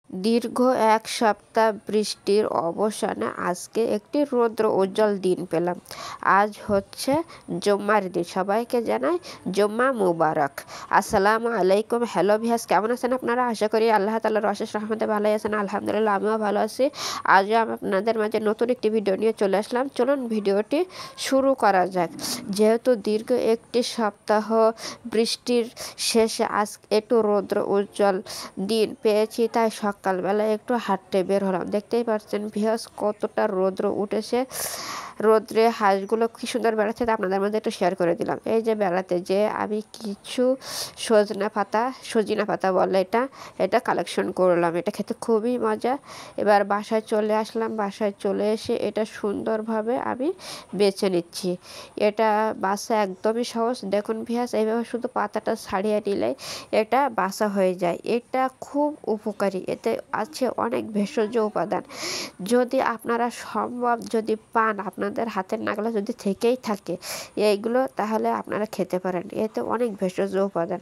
দীর্ঘ এক সপ্তাহ বৃষ্টির অবসানে আজকে একটি রৌদ্র উজ্জ্বল দিন পেলাম। আজ হচ্ছে জুম্মার দিন। সবাইকে জানাই জুম্মা মুবারক। আসসালামু আলাইকুম। হ্যালো ভিয়াস, কেমন আছেন আপনারা? আশা করি আল্লাহ তাআলার অশেষ রহমতে ভালোই আছেন। আলহামদুলিল্লাহ, আমিও ভালো আছি। আজও আমি আপনাদের মাঝে নতুন একটি ভিডিও নিয়ে চলে আসলাম। চলুন ভিডিওটি শুরু করা যাক। যেহেতু দীর্ঘ একটি সপ্তাহ বৃষ্টির শেষে আজ একটু রৌদ্র উজ্জ্বল দিন পেয়েছি, তাই সকালবেলা একটু হাঁটতে বের হলাম। দেখতেই পাচ্ছেন ভিউয়ার্স কতটা রৌদ্র উঠেছে। রৌদ্রে হাঁসগুলো কি সুন্দর বেড়াচ্ছে, তা আপনাদের মধ্যে একটু শেয়ার করে দিলাম। এই যে বেড়াতে যে আমি কিছু সজিনা পাতা বলে এটা কালেকশন করলাম। এটা খেতে খুবই মজা। এবার বাসায় চলে আসলাম। বাসায় চলে এসে এটা সুন্দরভাবে আমি বেছে নিচ্ছি। এটা বাছা একদমই সহজ। দেখুন ভিউয়ার্স, এইভাবে শুধু পাতাটা ছাড়িয়ে নিলেই এটা বাছা হয়ে যায়। এটা খুব উপকারী। এতে আছে অনেক ভেষজ উপাদান। যদি আপনারা সম্ভব যদি পান, আপনাদের হাতের নাগালে যদি থেকেই থাকে এইগুলো, তাহলে আপনারা খেতে পারেন। এতে অনেক ভেষজ উপাদান।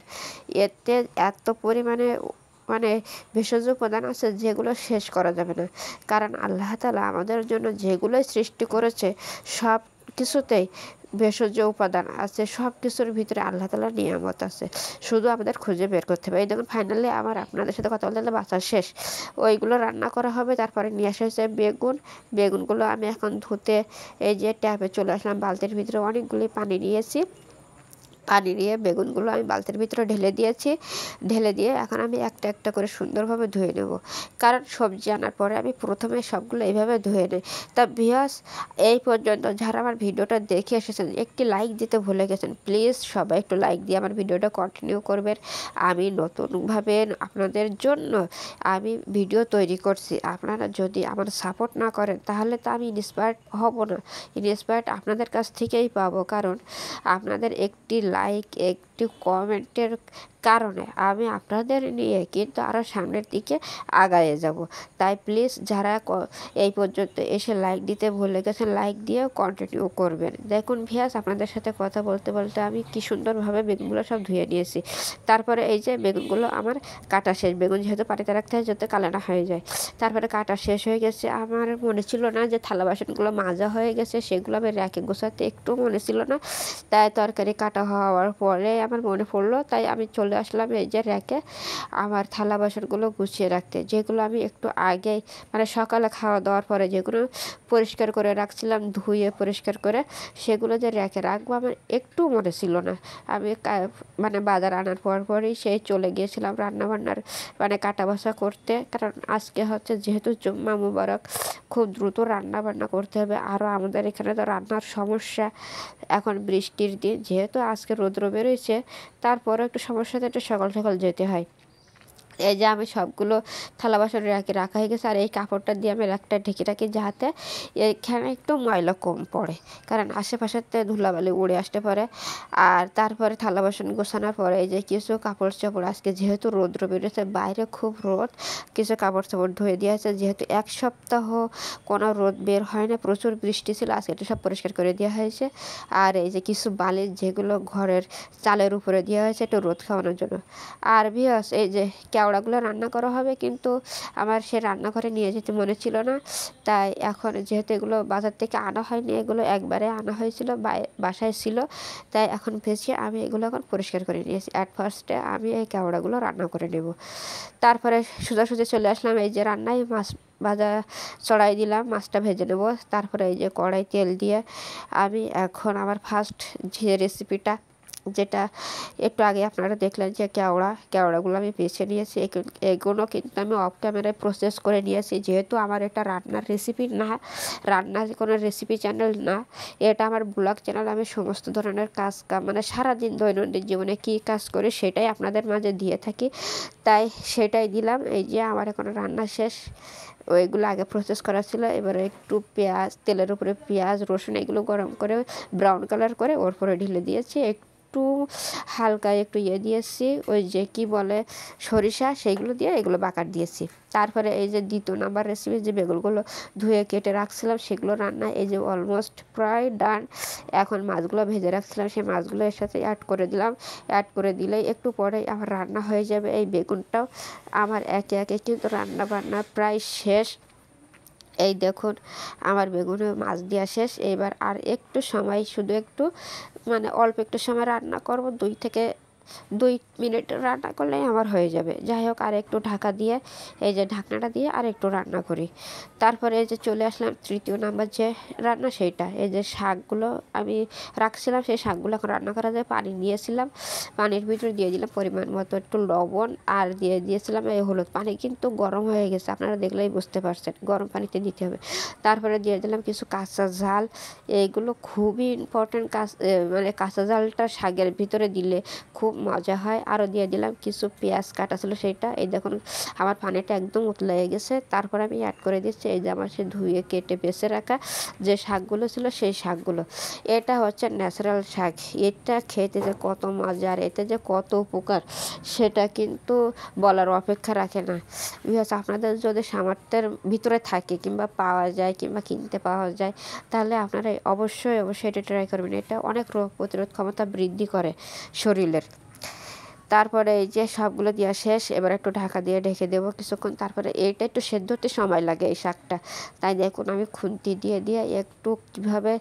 এতে এত পরিমাণে ভেষজ উপাদান আছে যেগুলো শেষ করা যাবে না। কারণ আল্লাহ তাআলা আমাদের জন্য যেগুলোই সৃষ্টি করেছে সব কিছুতেই ভেষজ উপাদান আছে। সব কিছুর ভিতরে আল্লাহ তাআলার নিয়ামত আছে, শুধু আমাদের খুঁজে বের করতে হবে। এই দেখুন ফাইনালি আমার আপনাদের সাথে কথা বলতে বাছা শেষ। ওইগুলো রান্না করা হবে। তারপরে নিয়ে আসা হয়েছে বেগুনগুলো আমি এখন ধুতে এই যে ট্যাপে চলে আসলাম। বালতির ভিতরে অনেকগুলি পানি নিয়েছি। পানি নিয়ে বেগুনগুলো আমি বালতির ভিতরে ঢেলে দিয়ে এখন আমি একটা একটা করে সুন্দরভাবে ধুয়ে নেব। কারণ সবজি আনার পরে আমি প্রথমে সবগুলো এইভাবে ধুয়ে নিই। তা ভিউয়ার্স, এই পর্যন্ত যারা আমার ভিডিওটা দেখে এসেছেন একটি লাইক দিতে ভুলে গেছেন, প্লিজ সবাই একটু লাইক দিয়ে আমার ভিডিওটা কন্টিনিউ করবেন। আমি নতুনভাবে আপনাদের জন্য আমি ভিডিও তৈরি করছি। আপনারা যদি আমার সাপোর্ট না করেন তাহলে তো আমি ইন্সপায়ার্ড হব না। ইন্সপায়ার্ড আপনাদের কাছ থেকেই পাবো। কারণ আপনাদের একটি লাইক, একটি কমেন্টের কারণে আমি আপনাদের নিয়ে কিন্তু আরও সামনের দিকে আগায়ে যাব। তাই প্লিজ যারা এই পর্যন্ত এসে লাইক দিতে ভুলে গেছেন, লাইক দিয়ে কন্টিনিউ করবেন। দেখুন ভিউয়ার্স, আপনাদের সাথে কথা বলতে বলতে আমি কি সুন্দরভাবে বেগুনগুলো সব ধুয়ে নিয়েছি। তারপরে এই যে বেগুনগুলো আমার কাটা শেষ। বেগুন যেহেতু পানিতে রাখতে হয় যাতে কালো না হয়ে যায়। তারপরে কাটা শেষ হয়ে গেছে। আমার মনে ছিল না যে থালা বাসনগুলো মাজা হয়ে গেছে, সেগুলো আমি র্যাকে গোছাতে একটু মনে ছিল না। তাই তরকারি কাটা হওয়ার পরে আমার মনে পড়লো, তাই আমি চলে আসলাম এই যে র্যাকে আমার থালা বাসনগুলো গুছিয়ে রাখতে। যেগুলো আমি একটু আগেই সকালে খাওয়া দাওয়ার পরে যেগুলো পরিষ্কার করে রাখছিলাম, ধুয়ে পরিষ্কার করে, সেগুলো যে র্যাকে রাখবো আমার একটু মনে ছিল না। আমি বাজার আনার পরই সেই চলে গিয়েছিলাম রান্নাবান্নার কাটা বাছা করতে। কারণ আজকে হচ্ছে যেহেতু জুম্মা মুবারক, খুব দ্রুত রান্না বান্না করতে হবে। আরও আমাদের এখানে তো রান্নার সমস্যা। এখন বৃষ্টির দিন, যেহেতু আজকে রৌদ্র বেরোয়েছে, তারপরে একটু সমস্যাতে একটু সকাল সকাল যেতে হয়। এই যে আমি সবগুলো থালা বাসন রাখা হয়ে গেছে। আর এই কাপড়টা দিয়ে আমি একটা ঢেকে রাখি যাতে এখানে একটু ময়লা কম পড়ে, কারণ আশেপাশেতে ধুলাবালি উড়ে আসতে পারে। আর তারপরে থালা বাসন গোছানোর পরে এই যে কিছু কাপড় চোপড়, আজকে যেহেতু রৌদ্র বেরোচ্ছে, বাইরে খুব রোদ, কিছু কাপড় চোপড় ধুয়ে দিয়েছে। যেহেতু এক সপ্তাহ কোনো রোদ বের হয় না, প্রচুর বৃষ্টি ছিল, আজকে একটু সব পরিষ্কার করে দেওয়া হয়েছে। আর এই যে কিছু বালিশ যেগুলো ঘরের চালের উপরে দেওয়া হয়েছে একটু রোদ খাওয়ানোর জন্য। আর ভিউয়ার্স, এই যে কেওড়াগুলো রান্না করা হবে, কিন্তু আমার সে রান্নাঘরে নিয়ে যেতে মনে ছিল না। তাই এখন যেহেতু এগুলো বাজার থেকে আনা হয়নি, এগুলো একবারে আনা হয়েছিল, বাসায় ছিল, তাই এখন ভেজে আমি এগুলো এখন পরিষ্কার করে নিয়েছি। অ্যাট ফার্স্টে আমি এই কেওড়াগুলো রান্না করে নেব। তারপরে সোজাসুজি চলে আসলাম এই যে রান্নায়। মাছ ভাজা চড়াই দিলাম, মাছটা ভেজে নেব। তারপরে এই যে কড়াই তেল দিয়ে আমি এখন আমার ফার্স্ট যে রেসিপিটা, যেটা একটু আগে আপনারা দেখলেন যে কেওড়াগুলো আমি বেছে নিয়েছি। এগুলো কিন্তু আমি অফ ক্যামেরায় প্রসেস করে নিয়েছি। যেহেতু আমার এটা রান্নার রেসিপি না, রান্নার কোনো রেসিপি চ্যানেল না, এটা আমার ব্লগ চ্যানেল। আমি সমস্ত ধরনের কাজ সারাদিন দৈনন্দিন জীবনে কী কাজ করি সেটাই আপনাদের মাঝে দিয়ে থাকি, তাই সেটাই দিলাম। এই যে আমার এখন রান্না শেষ। ওইগুলো আগে প্রসেস করা ছিল। এবারে একটু তেলের উপরে পেঁয়াজ রসুন এগুলো গরম করে ব্রাউন কালার করে ওর পরে ঢেলে দিয়েছি। একটু একটু হালকা একটু দিয়েছি, ওই যে কি বলে সরিষা, সেইগুলো দিয়ে এগুলো বাগার দিয়েছি। তারপরে এই যে দ্বিতীয় নাম্বার রেসিপি, যে বেগুনগুলো ধুয়ে কেটে রাখছিলাম সেগুলো রান্না এই যে অলমোস্ট প্রায় ডান। এখন মাছগুলো ভেজে রাখছিলাম, সেই মাছগুলো এর সাথে অ্যাড করে দিলাম। অ্যাড করে দিলেই একটু পরেই আমার রান্না হয়ে যাবে। এই বেগুনটাও আমার একে একে কিন্তু রান্না বান্না প্রায় শেষ। এই দেখুন আমার বেগুনে মাছ দেওয়া শেষ। এবার আর একটু সময়, শুধু একটু অল্প একটু সময় রান্না করব, 2 মিনিট রান্না করলেই আমার হয়ে যাবে। যাই হোক, আর একটু ঢাকা দিয়ে এই যে ঢাকনাটা দিয়ে আর একটু রান্না করি। তারপরে এই যে চলে আসলাম তৃতীয় নাম্বার যে রান্না, সেইটা এই যে শাকগুলো আমি রাখছিলাম, সেই শাকগুলো এখন রান্না করা যায়। পানি নিয়েছিলাম, পানির ভিতরে দিয়ে দিলাম পরিমাণ মতো একটু লবণ, আর দিয়েছিলাম এই হলুদ। পানি কিন্তু গরম হয়ে গেছে, আপনারা দেখলেই বুঝতে পারছেন, গরম পানিতে দিতে হবে। তারপরে দিয়ে দিলাম কিছু কাঁচা ঝাল। এইগুলো খুবই ইম্পর্টেন্ট, কাঁচা ঝালটা শাকের ভিতরে দিলে খুব মজা হয়। আরও দিয়ে দিলাম কিছু পেঁয়াজ কাটা ছিল সেইটা। এই দেখুন আমার পানিটা একদম উতলে গেছে। তারপর আমি অ্যাড করে দিচ্ছি এই যে আমার সে ধুয়ে কেটে বেছে রাখা যে শাকগুলো ছিল, সেই শাকগুলো। এটা হচ্ছে ন্যাচারাল শাক, এটা খেতে যে কত মজার, এতে যে কত উপকার সেটা কিন্তু বলার অপেক্ষা রাখে না। বিকজ আপনাদের যদি সামর্থ্যের ভিতরে থাকে, কিংবা পাওয়া যায়, কিংবা কিনতে পাওয়া যায়, তাহলে আপনারা অবশ্যই এটা ট্রাই করবেন। এটা অনেক রোগ প্রতিরোধ ক্ষমতা বৃদ্ধি করে শরীরের। তারপরে এই যে সবগুলো দেওয়া শেষ, এবার একটু ঢাকা দিয়ে ঢেকে দেবো কিছুক্ষণ। তারপরে এইটা একটু সেদ্ধ হতে সময় লাগে এই শাকটা, তাই দেখুন আমি খুন্তি দিয়ে একটু কীভাবে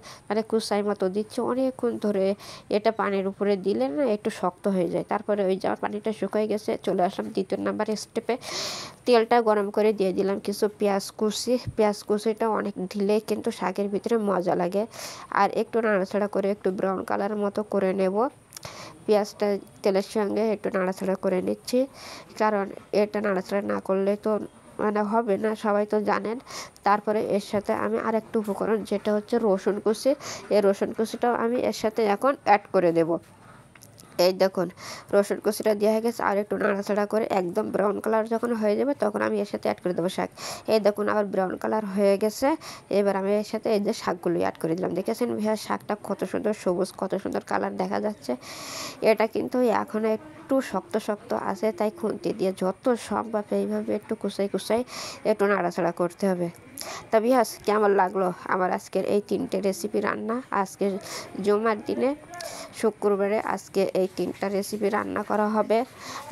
কুচাই মতো দিচ্ছি অনেকক্ষণ ধরে। এটা পানির উপরে দিলে না একটু শক্ত হয়ে যায়। তারপরে ওই যে পানিটা শুকিয়ে গেছে, চলে আসলাম দ্বিতীয় নাম্বার স্টেপে। তেলটা গরম করে দিয়ে দিলাম কিছু পেঁয়াজ কুচি। পেঁয়াজ কুচিটা অনেক দিলে কিন্তু শাকের ভিতরে মজা লাগে। আর একটু নাড়াচাড়া করে একটু ব্রাউন কালারের মতো করে নেব। পেঁয়াজটা তেলের সঙ্গে একটু নাড়াচাড়া করে নিচ্ছি, কারণ এটা নাড়াচাড়া না করলে তো হবে না, সবাই তো জানেন। তারপরে এর সাথে আমি আরেকটু উপকরণ, যেটা হচ্ছে রসুন কুচি। এই রসুন কুচিটাও আমি এর সাথে এখন অ্যাড করে দেব। এই দেখুন রসুন কুচিটা দেওয়া হয়ে গেছে। আর একটু নাড়াচাড়া করে একদম ব্রাউন কালার যখন হয়ে যাবে, তখন আমি এর সাথে অ্যাড করে দেবো শাক। এই দেখুন আবার ব্রাউন কালার হয়ে গেছে। এবার আমি এর সাথে এই যে শাকগুলো অ্যাড করে দিলাম। দেখেছেন ভাইয়া শাকটা কত সুন্দর সবুজ, কত সুন্দর কালার দেখা যাচ্ছে। এটা কিন্তু এখনও একটু শক্ত শক্ত আছে, তাই খুন্তি দিয়ে যত সম্ভব এইভাবে একটু কুচাই একটু নাড়াচাড়া করতে হবে। তা ভিউয়ার্স, কেমন লাগলো আমার আজকের এই 3টে রেসিপি রান্না? আজকের জুমার দিনে, শুক্রবারে আজকে এই 3টা রেসিপি রান্না করা হবে।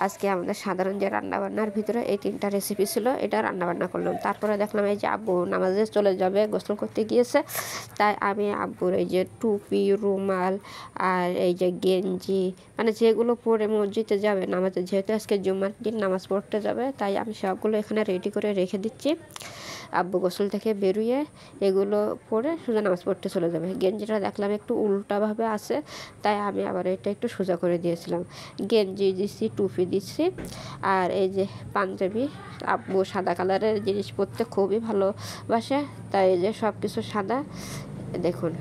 আজকে আমাদের সাধারণ যে রান্নাবান্নার ভিতরে এই 3টা রেসিপি ছিল, এটা রান্নাবান্না করলাম। তারপরে দেখলাম এই যে আব্বু নামাজে চলে যাবে, গোসল করতে গিয়েছে, তাই আমি আব্বুর এই যে টুপি, রুমাল আর এই যে গেঞ্জি, যেগুলো পরে মসজিদে যাবে নামাজে, যেহেতু আজকে জুমার দিন নামাজ পড়তে যাবে, তাই আমি সবগুলো এখানে রেডি করে রেখে দিচ্ছি। আব্বু গোসল থেকে বেরিয়ে এগুলো পরে সোজা নামাজ পড়তে চলে যাবে। গেঞ্জিটা দেখলাম একটু উল্টাভাবে আছে, তাই আমি আবার এটা একটু সোজা করে দিয়েছিলাম। গেঞ্জি দিচ্ছি, টুপি দিচ্ছি, আর এই যে পাঞ্জাবি। আব্বু সাদা কালারের জিনিস পরতে খুবই ভালোবাসে, তাই এই যে সব কিছু সাদা। দেখুন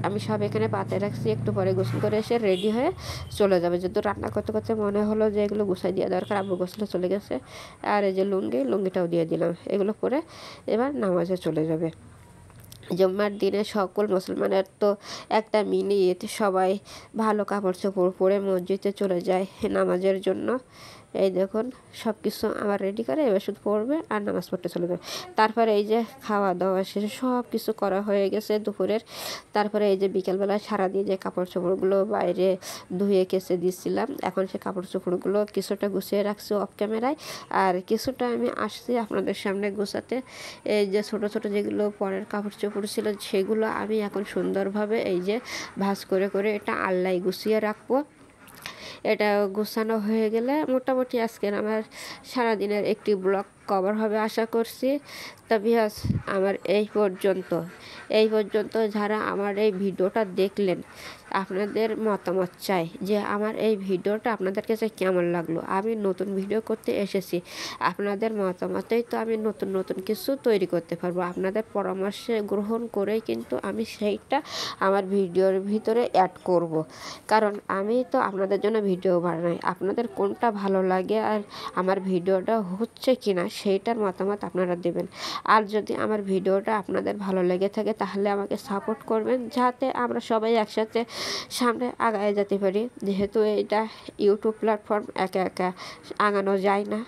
আমি সব এখানে পাতে রাখছি, একটু পরে গোসল করে এসে রেডি হয়ে চলে যাবে। যেহেতু রান্না করতে করতে মনে হলো যে এগুলো গুছাই দেওয়া দরকার, আব্বু গোসলে চলে গেছে। আর এই যে লুঙ্গিটাও দিয়ে দিলাম। এগুলো পরে এবার নামাজে চলে যাবে। জুম্মার দিনে সকল মুসলমানের তো একটা মিনি ঈদ, সবাই ভালো কাপড় চোপড় পরে মসজিদে চলে যায় নামাজের জন্য। এই দেখুন সব কিছু আমার রেডি করে এবার শুধু পড়বে আর নামাজ পড়তে চলে যাবে। তারপরে এই যে খাওয়া দাওয়া শেষে সব কিছু করা হয়ে গেছে দুপুরের। তারপরে এই যে বিকেলবেলা সারাদিন যে কাপড় চোপড়গুলো বাইরে ধুয়ে কেচে দিচ্ছিলাম, এখন সে কাপড় চোপড়গুলো কিছুটা গুছিয়ে রাখছি অফ ক্যামেরায়, আর কিছুটা আমি আসছি আপনাদের সামনে গুছাতে। এই যে ছোট ছোট যেগুলো পরের কাপড় চোপড় ছিল, সেগুলো আমি এখন সুন্দরভাবে এই যে ভাঁজ করে এটা আল্লায় গুছিয়ে রাখবো। এটা গোছানো হয়ে গেলে মোটামুটি আজকের আমার সারাদিনের একটি ব্লগ কভার হবে আশা করছি। তা ভিউয়ার্স, আমার এই পর্যন্ত যারা আমার এই ভিডিওটা দেখলেন, আপনাদের মতামত চাই যে আমার এই ভিডিওটা আপনাদের কাছে কেমন লাগলো। আমি নতুন ভিডিও করতে এসেছি, আপনাদের মতামতেই তো আমি নতুন কিছু তৈরি করতে পারবো। আপনাদের পরামর্শ গ্রহণ করেই কিন্তু আমি সেইটা আমার ভিডিওর ভিতরে অ্যাড করব, কারণ আমি তো আপনাদের জন্য ভিডিও বানাই। আপনাদের কোনটা ভালো লাগে আর আমার ভিডিওটা হচ্ছে কিনা সেইটার মতামত আপনারা দেবেন। আর যদি আমার ভিডিওটা আপনাদের ভালো লেগে থাকে, তাহলে আমাকে সাপোর্ট করবেন, যাতে আমরা সবাই একসাথে সামনে আগায় যেতে পারি। যেহেতু এটা ইউটিউব প্ল্যাটফর্ম, একা একা আগানো যায় না,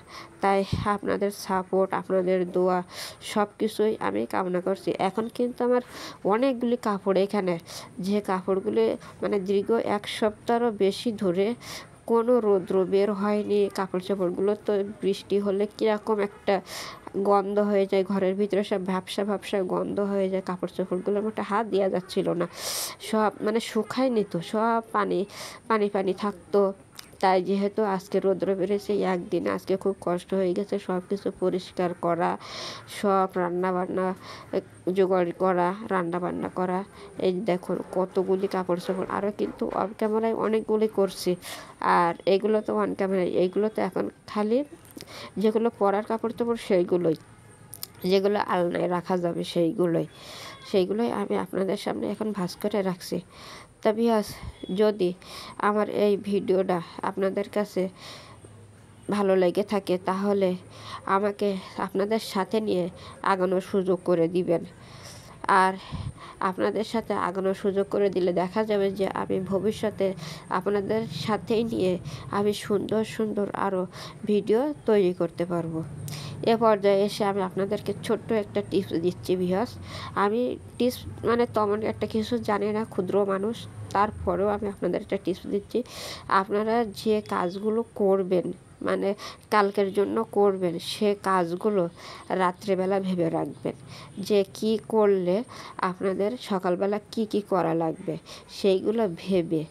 তাই আপনাদের সাপোর্ট, আপনাদের দোয়া সব কিছুই আমি কামনা করছি। এখন কিন্তু আমার অনেকগুলি কাপড় এখানে, যে কাপড়গুলি মানে দীর্ঘ 1 সপ্তাহেরও বেশি ধরে কোনো রৌদ্র বের হয়নি। কাপড় চোপড়গুলো তো বৃষ্টি হলে কীরকম একটা গন্ধ হয়ে যায়, ঘরের ভিতরে সব ভ্যাপসা ভ্যাপসা গন্ধ হয়ে যায়। কাপড় চোপড়গুলোর মধ্যে হাত দেওয়া যাচ্ছিল না, সব মানে শুকায়নি তো, সব পানি পানি পানি থাকতো। তাই যেহেতু আজকে রৌদ্র বেড়েছে একদিন, আজকে খুব কষ্ট হয়ে গেছে সব কিছু পরিষ্কার করা, সব রান্নাবান্না জোগাড় করা, রান্নাবান্না করা। এই দেখুন কতগুলি কাপড় চোপড়, আরও কিন্তু অন ক্যামেরায় অনেকগুলি করছি। আর এগুলো তো অন ক্যামেরায়, এইগুলো তো এখন খালি যেগুলো পরার কাপড় চোপড় সেইগুলোই, যেগুলো আলনায় রাখা যাবে সেইগুলোই আমি আপনাদের সামনে এখন ভাঁজ করে রাখছি। তবে যদি আমার এই ভিডিওটা আপনাদের কাছে ভালো লেগে থাকে তাহলে আমাকে আপনাদের সাথে নিয়ে আগানোর সুযোগ করে দিবেন। আর আপনাদের সাথে আগানোর সুযোগ করে দিলে দেখা যাবে যে আমি ভবিষ্যতে আপনাদের সাথেই নিয়ে আমি সুন্দর সুন্দর আরও ভিডিও তৈরি করতে পারবো। এ পর্যায়ে এসে আমি আপনাদেরকে ছোট্ট একটা টিপস দিচ্ছি ভিউয়ার্স। আমি টিপস মানে তেমন একটা কিছু জানি না, ক্ষুদ্র মানুষ, তারপরেও আমি আপনাদের একটা টিপস দিচ্ছি। আপনারা যে কাজগুলো করবেন মানে কালকের জন্য করবেন, সে কাজগুলো রাত্রেবেলা ভেবে রাখবেন যে কি করলে আপনাদের সকালবেলা কি করা লাগবে। সেইগুলো ভেবে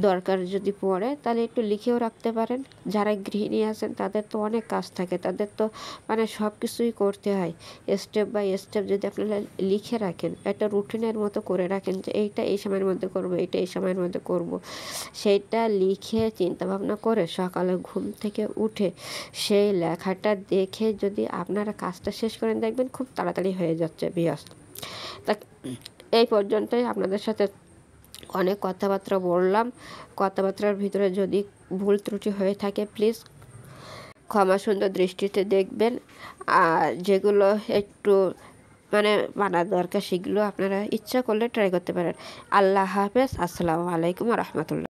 দরকার যদি পড়ে তাহলে একটু লিখেও রাখতে পারেন। যারা গৃহিণী আছেন তাদের তো অনেক কাজ থাকে, তাদের তো মানে সব কিছুই করতে হয়। স্টেপ বাই স্টেপ যদি আপনারা লিখে রাখেন, একটা রুটিনের মতো করে রাখেন যে এইটা এই সময়ের মধ্যে করব, এইটা এই সময়ের মধ্যে করব, সেইটা লিখে চিন্তাভাবনা করে সকালে ঘুম থেকে উঠে সেই লেখাটা দেখে যদি আপনারা কাজটা শেষ করেন, দেখবেন খুব তাড়াতাড়ি হয়ে যাচ্ছে ভিউয়ার্স। তা এই পর্যন্তই আপনাদের সাথে অনেক কথাবার্তা বললাম। কথাবার্তার ভিতরে যদি ভুল ত্রুটি হয়ে থাকে প্লিজ ক্ষমা সুন্দর দৃষ্টিতে দেখবেন। আর যেগুলো একটু মানে মানা দরকার সেগুলো আপনারা ইচ্ছা করলে ট্রাই করতে পারেন। আল্লাহ হাফেজ, আসসালামু আলাইকুম ওয়া রাহমাতুল্লাহ।